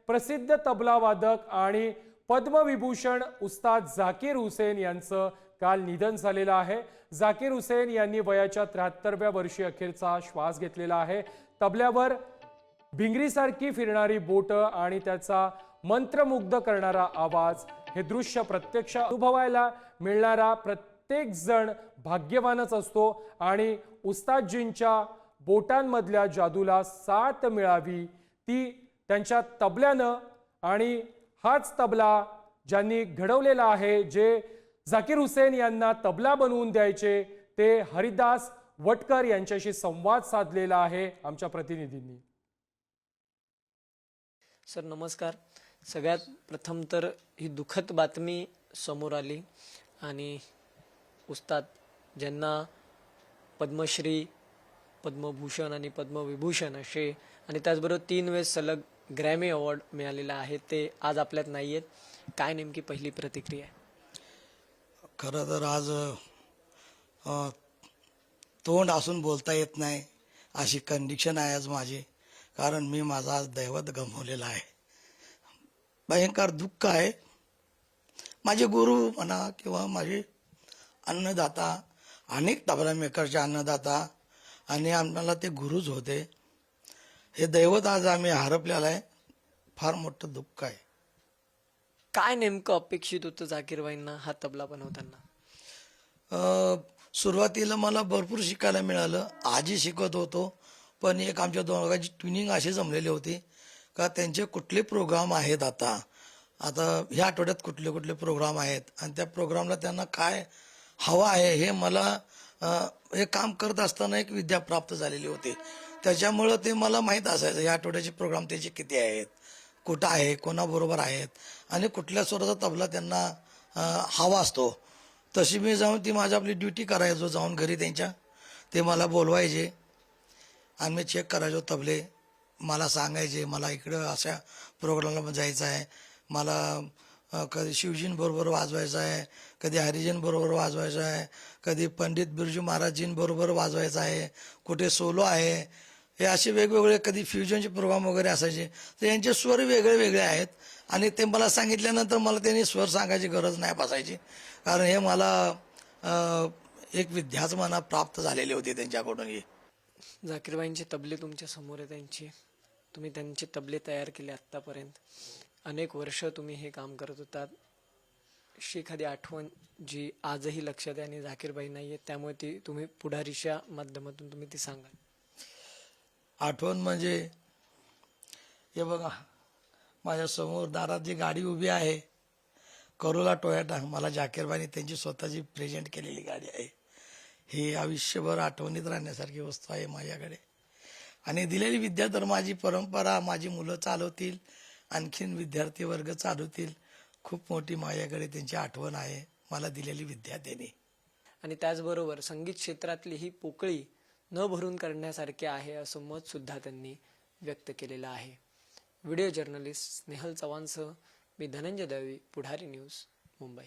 प्रसिद्ध तबला वादक आणि पद्मविभूषण उस्ताद झाकीर हुसेन यांचं काल निधन झालेलं आहे। झाकीर हुसेन यांनी वयाच्या 73व्या वर्षी अखेरचा श्वास घेतलेला आहे। तबल्यावर भिंगरीसारखी फिरणारी बोट आणि त्याचा मंत्रमुग्ध करणारा आवाज हे दृश्य प्रत्यक्ष अनुभवायला मिळणारा प्रत्येक जण भाग्यवानच असतो आणि उस्तादजींच्या बोटांमधल्या जादूला साथ मिळावी ती त्यांच्या तबल्यानं आणि हाच तबला ज्यांनी घडवलेला आहे, जे झाकीर हुसेन यांना तबला बनवून द्यायचे, ते हरिदास वटकर यांच्याशी संवाद साधलेला आहे आमच्या प्रतिनिधींनी। सर नमस्कार। सगळ्यात प्रथम तर ही दुःखद बातमी समोर आली आणि उस्ताद ज्यांना पद्मश्री, पद्मभूषण आणि पद्मविभूषण असे आणि त्याचबरोबर 3 वेळेस सलग ग्रॅमी अवॉर्ड मिळालेला आहे, ते आज आपल्यात नाही आहेत। काय नेमकी पहिली प्रतिक्रिया आहे? खरं तर आज तोंड असून बोलता येत नाही अशी कंडिशन आहे आज माझी, कारण मी माझा आज दैवत गमावलेला आहे। भयंकर दुःख आहे। माझे गुरु म्हणा किंवा माझे अन्नदाता, अनेक तबला मेकरचे अन्नदाता आणि आम्हाला ते गुरुच होते, हे दैवत आज आम्ही हरपलेलं आहे। फार मोठं दुःख आहे। काय नेमकं अपेक्षित होतं झाकीरबाईंना हा तबला बनवताना? सुरुवातीला मला भरपूर शिकायला मिळालं, आजी शिकत होतो, पण एक आमच्या दोघांची ट्युनिंग अशी जमलेली होती का त्यांचे कुठले प्रोग्राम आहेत, आता ह्या आठवड्यात कुठले कुठले प्रोग्राम आहेत आणि त्या प्रोग्रामला त्यांना काय हवं आहे हे मला हे काम करत असताना एक विद्या प्राप्त झालेली होती। त्याच्यामुळं ते मला माहीत असायचं या आठवड्याचे प्रोग्राम त्याचे किती आहेत, कुठं आहे, कोणाबरोबर आहेत आणि कुठल्या स्वराचा तबला त्यांना हवा असतो। तशी मी जाऊन ती माझी आपली ड्युटी करायचो, जाऊन घरी त्यांच्या ते मला बोलवायचे आणि मी चेक करायचो तबले, मला सांगायचे मला इकडं अशा प्रोग्रामला जायचं आहे, मला कधी शिवजींबरोबर वाजवायचं आहे, कधी हरिजनबरोबर वाजवायचं आहे, कधी पंडित बिरजू महाराजजींबरोबर वाजवायचं आहे, कुठे सोलो आहे, हे असे वेगवेगळे कधी फ्युजनचे प्रोग्राम वगैरे असायचे। तर यांचे स्वर वेगळे वेगळे आहेत आणि ते मला सांगितल्यानंतर मला त्यांनी स्वर सांगायची गरज नाही बसायची, कारण हे मला एक विद्याच मना प्राप्त झालेली होती त्यांच्याकडून। झाकीरबाईंचे तबले तुमच्या समोर आहे, तुम्ही त्यांचे तबले तयार केले आतापर्यंत, अनेक वर्ष तुम्ही हे काम करत होतात। अशी एखादी आठवण जी आजही लक्षात आहे आणि झाकीरबाई नाही आहेत, त्यामुळे ती तुम्ही पुढारीच्या माध्यमातून तुम्ही ती सांगाल? आठवण म्हणजे हे बघा, माझ्या समोर दारात जी गाडी उभी आहे करोला टोयोटा, मला झाकीरबाईंनी त्यांची स्वतःची प्रेझेंट केलेली गाडी आहे। ही आयुष्यभर आठवणीत राहण्यासारखी वस्तू आहे माझ्याकडे आणि दिलेली विद्या तर माझी परंपरा, माझी मुलं चालवतील, आणखीन विद्यार्थी वर्ग चालवतील। खूप मोठी माझ्याकडे त्यांची आठवण आहे, मला दिलेली विद्या देणे। आणि त्याचबरोबर संगीत क्षेत्रातली ही पोकळी न भरून करण्यासारखी आहे असं मत सुद्धा त्यांनी व्यक्त केलेलं आहे। व्हिडिओ जर्नलिस्ट स्नेहल चव्हाणसह मी धनंजय दळवी, पुढारी न्यूज, मुंबई।